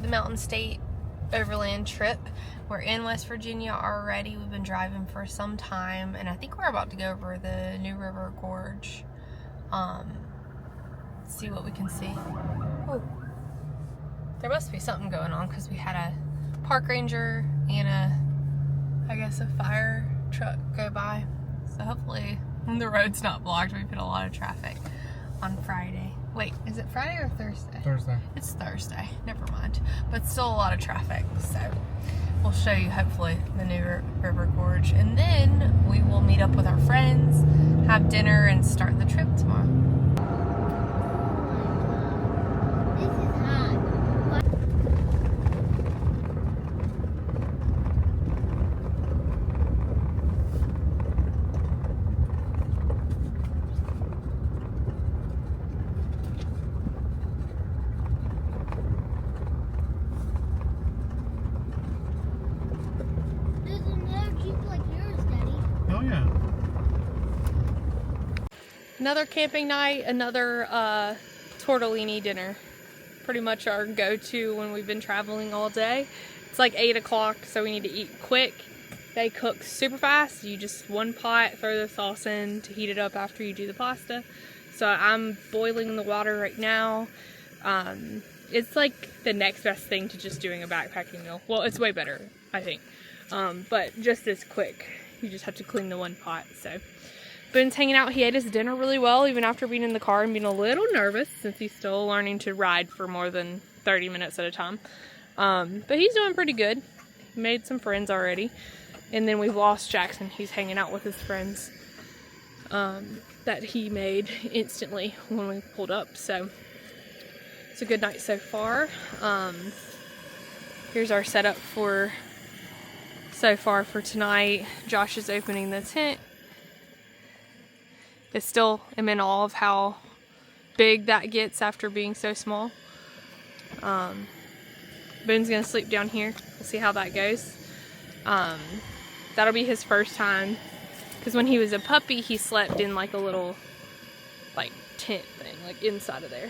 the Mountain State overland trip. We're in West Virginia already. We've been driving for some time, and I think we're about to go over the New River Gorge. See what we can see. Oh, there must be something going on because we had a park ranger and I guess a fire truck go by. So hopefully the road's not blocked. We've had a lot of traffic on Friday. Wait, is it Friday or Thursday? Thursday. It's Thursday, never mind. But still a lot of traffic, so we'll show you hopefully the New River Gorge. And then we will meet up with our friends, have dinner, and start the trip tomorrow. This is hot. There's another Jeep like yours, Daddy. Oh yeah. Another camping night, another tortellini dinner. Pretty much our go-to when we've been traveling all day. It's like 8 o'clock, so we need to eat quick. They cook super fast. You just one pot, throw the sauce in to heat it up after you do the pasta. So I'm boiling the water right now. It's like the next best thing to just doing a backpacking meal. Well, it's way better, I think. But just as quick. You just have to clean the one pot, so. Boone's hanging out. He ate his dinner really well, even after being in the car and being a little nervous since he's still learning to ride for more than 30 minutes at a time. But he's doing pretty good. He made some friends already. And then we've lost Jackson. He's hanging out with his friends that he made instantly when we pulled up. So it's a good night so far. Here's our setup for so far for tonight. Josh is opening the tent. I still am in awe of how big that gets after being so small. Boone's gonna sleep down here. We'll see how that goes. That'll be his first time, because when he was a puppy, he slept in like a little like tent thing, like inside of there.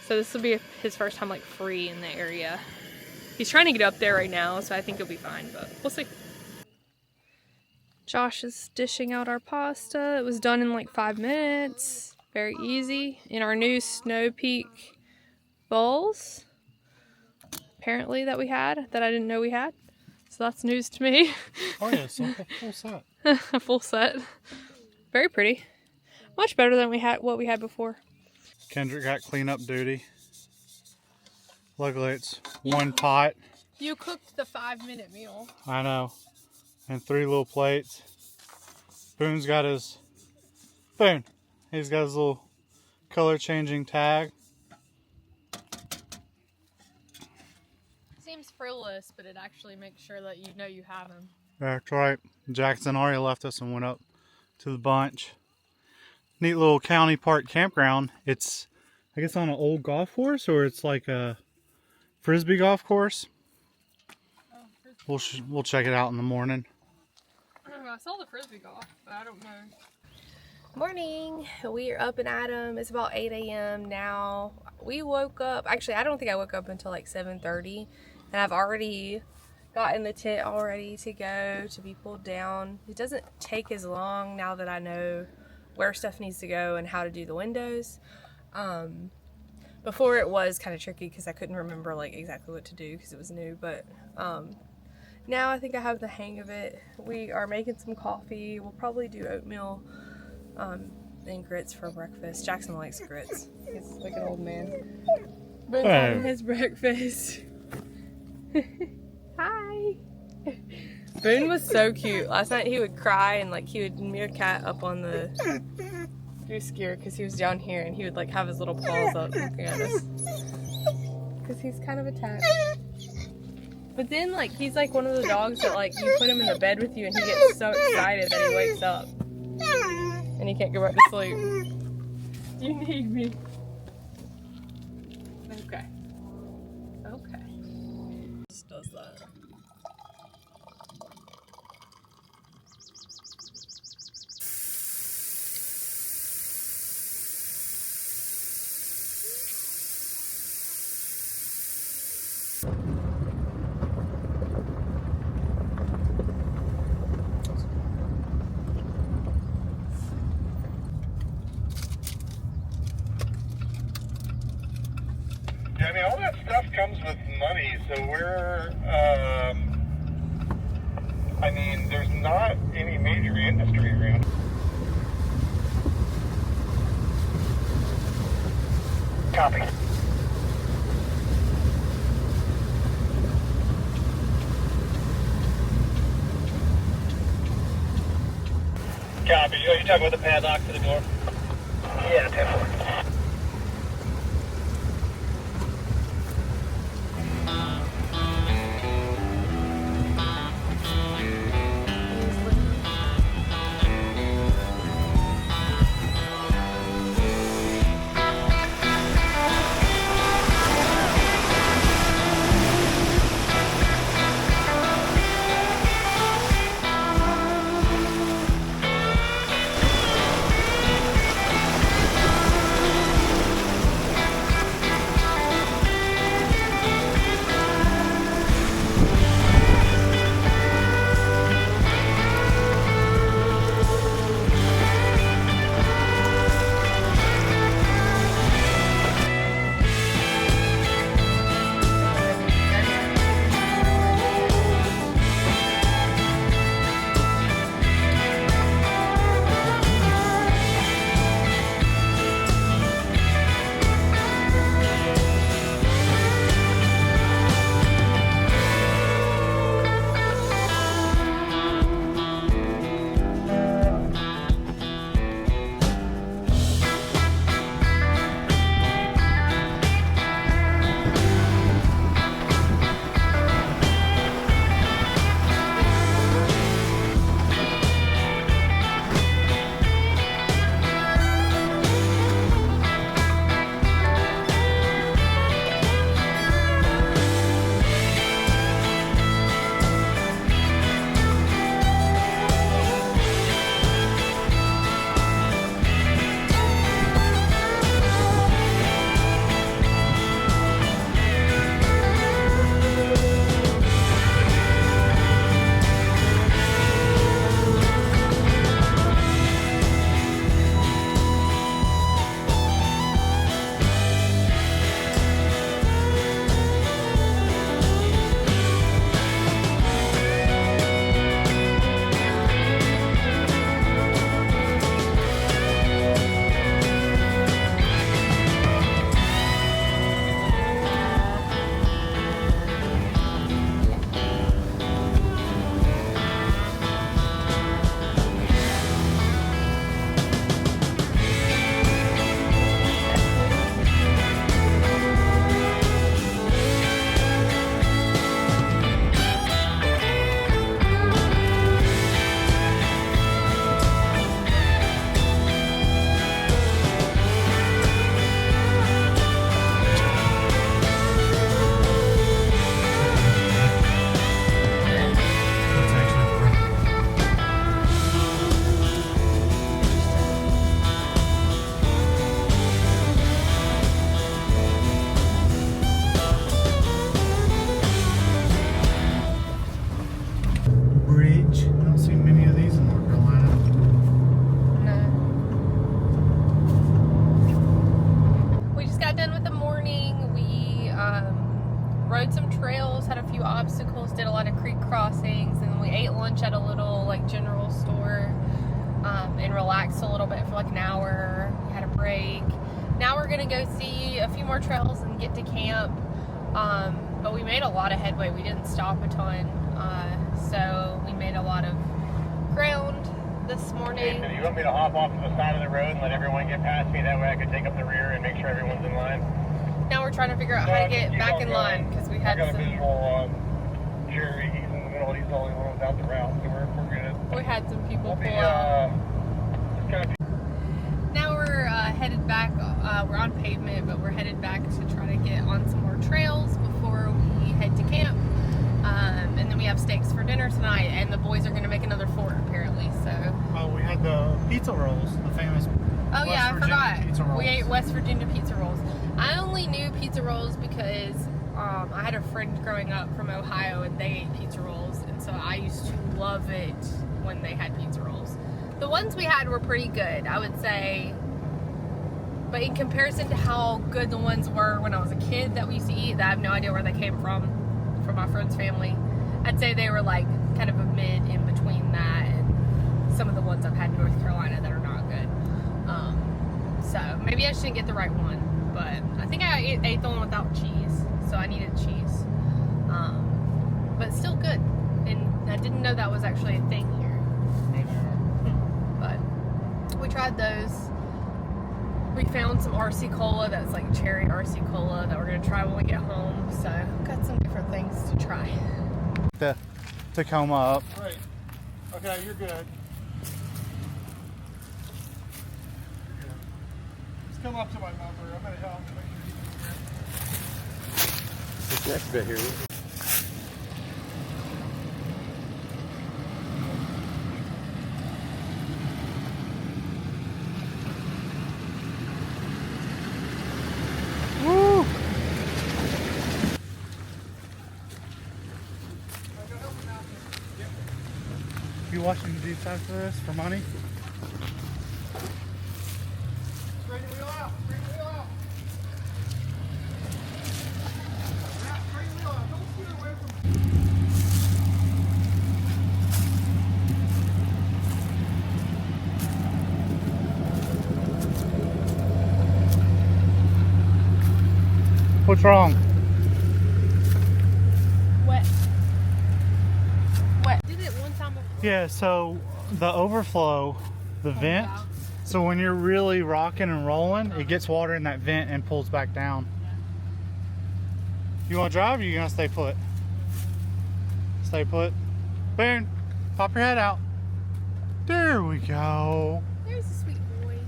So this will be his first time like free in the area. He's trying to get up there right now, so I think he'll be fine, but we'll see. Josh is dishing out our pasta. It was done in like 5 minutes. Very easy. In our new Snow Peak bowls, apparently, that we had, that I didn't know we had. So that's news to me. Oh yeah, simple, full set. A full set. Very pretty. Much better than what we had before. Kendrick got cleanup duty. Luckily it's one pot. You cooked the 5-minute meal. I know. And 3 little plates. Boone's got his he's got his little color changing tag. Seems frivolous, but it actually makes sure that you know you have them. That's right. Jackson already left us and went up to the bunch. Neat little county park campground. It's, I guess, on an old golf course, or it's like a frisbee golf course. Oh, we'll check it out in the morning. I saw the frisbee golf, but I don't know. Morning. We are up and at 'em. It's about 8 a.m. now. We woke up. Actually, I don't think I woke up until like 7:30, and I've already gotten the tent all ready to go to be pulled down. It doesn't take as long now that I know where stuff needs to go and how to do the windows. Before it was kind of tricky because I couldn't remember like exactly what to do because it was new, but now I think I have the hang of it. We are making some coffee. We'll probably do oatmeal and grits for breakfast. Jackson likes grits. He's like an old man. Boone's having his breakfast. Hi. Boone was so cute. Last night he would cry and like he would meerkat up on the goose gear because he was down here, and he would like have his little paws up looking at us. Because he's kind of attached. But then, like, he's like one of the dogs that, like, you put him in the bed with you and he gets so excited that he wakes up. And he can't go back to sleep. You need me. Okay. Okay. Just does that. comes with money, so we're, I mean, there's not any major industry around. Copy. Copy. You're talking about the padlock for the door? Yeah, 10-4. rode some trails, had a few obstacles, did a lot of creek crossings, and then we ate lunch at a little like general store and relaxed a little bit for like an hour. We had a break. Now we're gonna go see a few more trails and get to camp. But we made a lot of headway. We didn't stop a ton, so we made a lot of ground this morning. Hey, so you want me to hop off to the side of the road and let everyone get past me? That way I can take up the rear and make sure everyone's in line. Now we're trying to figure out how to get back in line because we had I got some. a visual on Jerry. He's in the middle. He's the only one without the route, so we're good. We had some people We'll pull up. be, Now we're headed back. We're on pavement, but we're headed back to try to get on some more trails before we head to camp. And then we have steaks for dinner tonight, and the boys are going to make another fort apparently. So. we had the pizza rolls, the famous. Oh yeah, I forgot. Pizza rolls. We ate West Virginia pizza rolls. I only knew pizza rolls because I had a friend growing up from Ohio, and they ate pizza rolls, and so I used to love it when they had pizza rolls. The ones we had were pretty good. I would say But in comparison to how good the ones were when I was a kid that we used to eat, that I have no idea where they came from my friend's family, I'd say they were like kind of a mid in between that and some of the ones I've had in North Carolina that are not good. So maybe I shouldn't get the right one, but I think I ate the one without cheese, so I needed cheese. But still good, and I didn't know that was actually a thing here. But we tried those. We found some RC Cola that's like cherry RC Cola that we're gonna try when we get home. So got some different things to try. The Tacoma up. Right. Okay, you're good. Just come up to my number. I'm gonna help you make sure you This next bit here. Woo! You watching the deep side for this for money? Straighten the wheel out. Straighten the wheel out. Yeah, straighten the wheel out. Don't steer away from What's wrong? Wet. Did it one time before. Yeah, so the overflow, the vent, out. so when you're really rocking and rolling, it gets water in that vent and pulls back down. You want to drive or you going to stay put? Stay put. Boone, pop your head out. There we go. There's a sweet boy.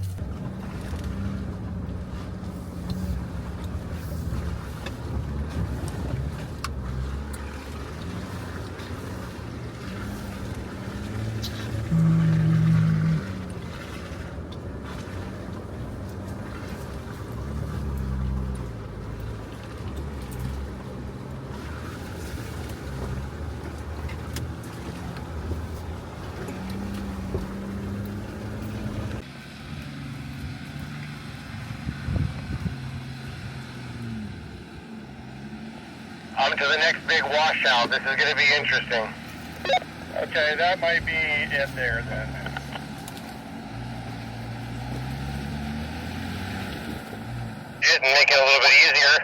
On to the next big washout. This is going to be interesting. Okay, that might be it there then. Just make it a little bit easier.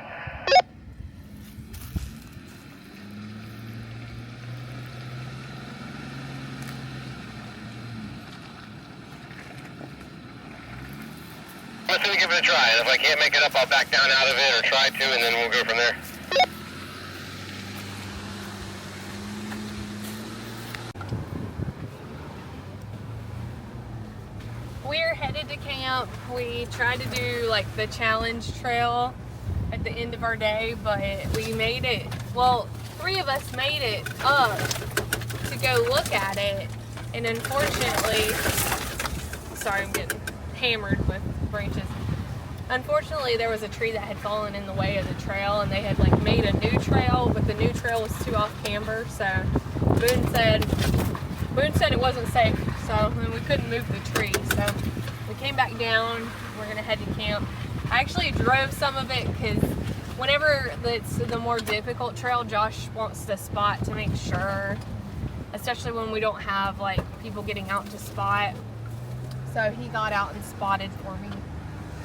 I'm just going to give it a try. And if I can't make it up, I'll back down out of it or try to, and then we'll go from there. We're headed to camp. We tried to do like the challenge trail at the end of our day, but we made it, well, 3 of us made it up to go look at it, and unfortunately, sorry, I'm getting hammered with branches. Unfortunately, there was a tree that had fallen in the way of the trail, and they had like made a new trail, but the new trail was too off camber, so Boone said it wasn't safe, so and we couldn't move the tree, so we came back down. We're gonna head to camp. I actually drove some of it because whenever it's the more difficult trail, Josh wants to spot to make sure, especially when we don't have like people getting out to spot. So he got out and spotted for me.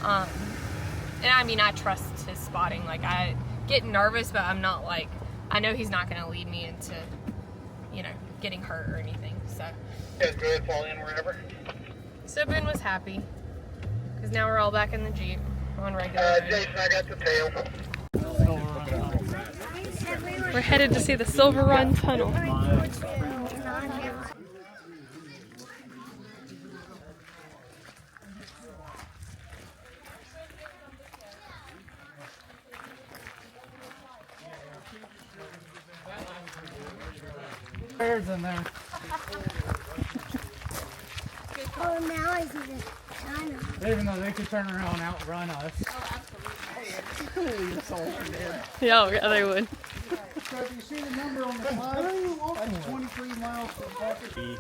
And I mean, I trust his spotting. Like, I get nervous, but I'm not like, I know he's not gonna lead me into, you know, getting hurt or anything. So You guys good, fall in wherever? So Boone was happy because now we're all back in the Jeep on regular road. Jason, I got the tail. We're headed to see the Silver Run Tunnel. Bears in there. Oh, now I see the tunnel. Even though they could turn around and outrun us. Yeah, they would. So if you see the number on the side, that's 23 miles per bucket. 19.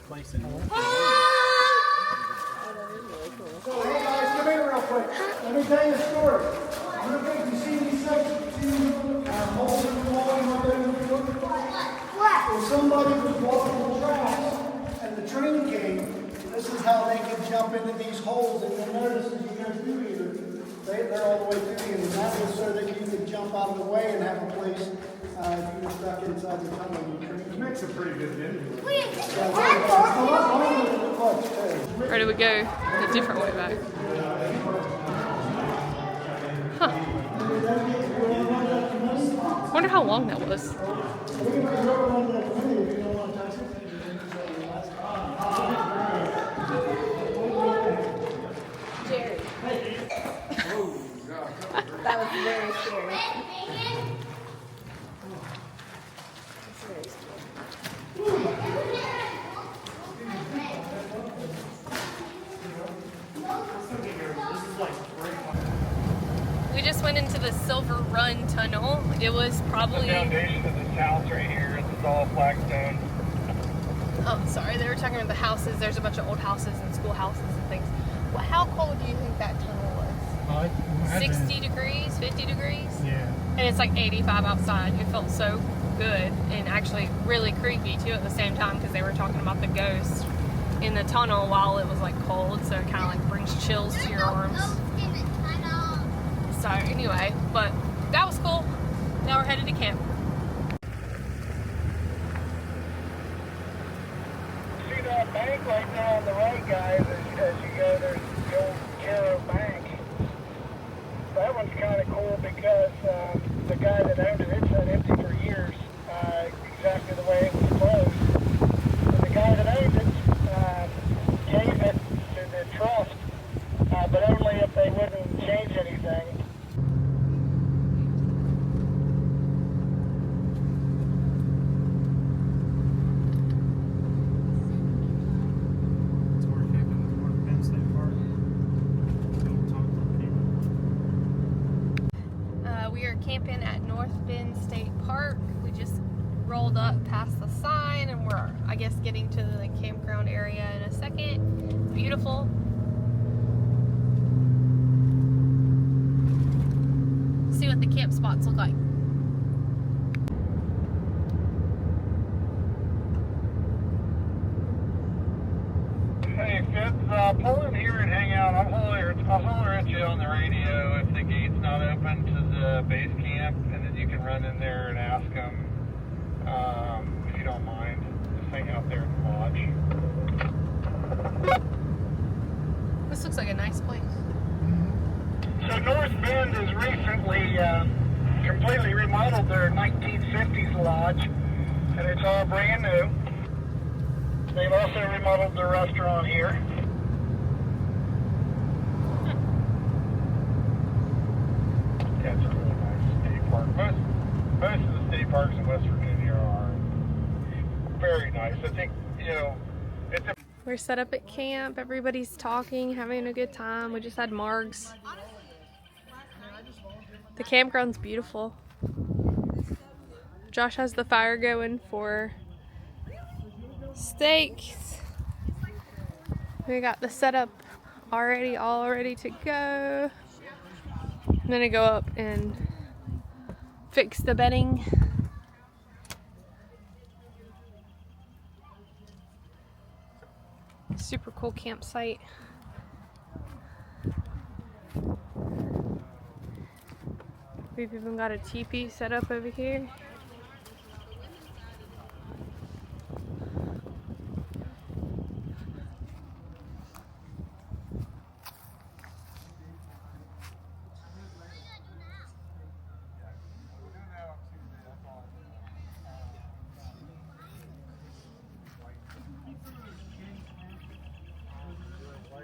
Place in So, hey guys, come here real quick. Let me tell you a story. I'm going to make you see these two holes in the wall and what they're going to do. What? If somebody was walking the tracks and the train came, this is how they could jump into these holes. And you'll notice as you go through here, they're all the way through here. And that was so that you could jump out of the way and have a place if you were stuck inside the tunnel. It makes a pretty good video. Or do we go a different way back? Huh. Wonder how long that was. Jerry. That was very scary. We just went into the Silver Run Tunnel. It was probably... The foundation of this house right here, this is all flagstone. Oh, sorry, they were talking about the houses. There's a bunch of old houses and schoolhouses and things. Well, how cold do you think that tunnel was? 60 degrees, 50 degrees? Yeah. And it's like 85 outside. It felt so good and actually really creepy too at the same time because they were talking about the ghost in the tunnel while it was like cold, so it kind of like brings chills to your arms. So anyway, but that was cool. Now we're headed to camp. See that bank right now on the right, guys, as you go, there's the old Caro Bank. That one's kind of cool because the guy that owned it, it's been empty for years, exactly the way it was closed. And the guy that owned it gave it to the trust, but only if they wouldn't change anything. We are camping at North Bend State Park. We just rolled up past the sign and we're, I guess, getting to the campground area in a second. It's beautiful. See what the camp spots look like. Hey, Fitz, pull in here and hang out. I'll holler at you on the radio if the gate's not open to the base camp, and then you can run in there and ask them, if you don't mind. Just hang out there in the lodge. This looks like a nice place. So North Bend has recently completely remodeled their 1950s lodge, and it's all brand new. They've also remodeled the restaurant here. Yeah, it's a really nice state park. Most of the state parks in West Virginia are very nice. I think, it's a... We're set up at camp. Everybody's talking, having a good time. We just had margs. The campground's beautiful. Josh has the fire going for steaks. We got the setup already, all ready to go. I'm gonna go up and fix the bedding. Super cool campsite. We've even got a teepee set up over here.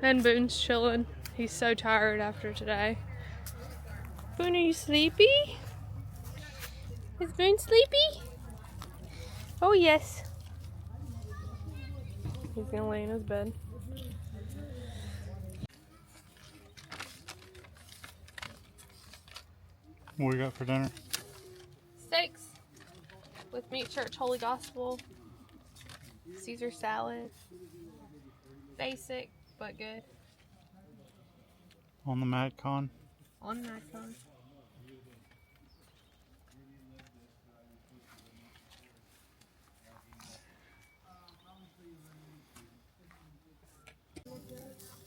And Boone's chilling. He's so tired after today. Boone, are you sleepy? Is Boone sleepy? Oh yes. He's gonna lay in his bed. What we got for dinner? Steaks with meat church holy gospel, Caesar salad, basic but good. On the MadCon. On MadCon.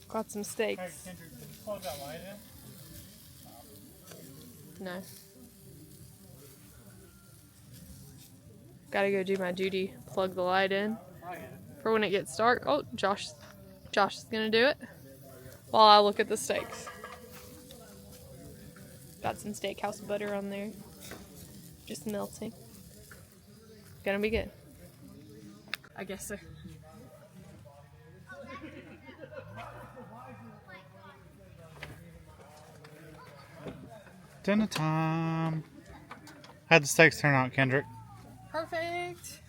Got some steaks. Plug that light in. No. Gotta go do my duty. Plug the light in for when it gets dark. Oh, Josh is gonna do it while I look at the steaks. Got some steakhouse butter on there. Just melting. Gonna be good. I guess so. Dinner time. How'd the steaks turn out, Kendrick? Perfect.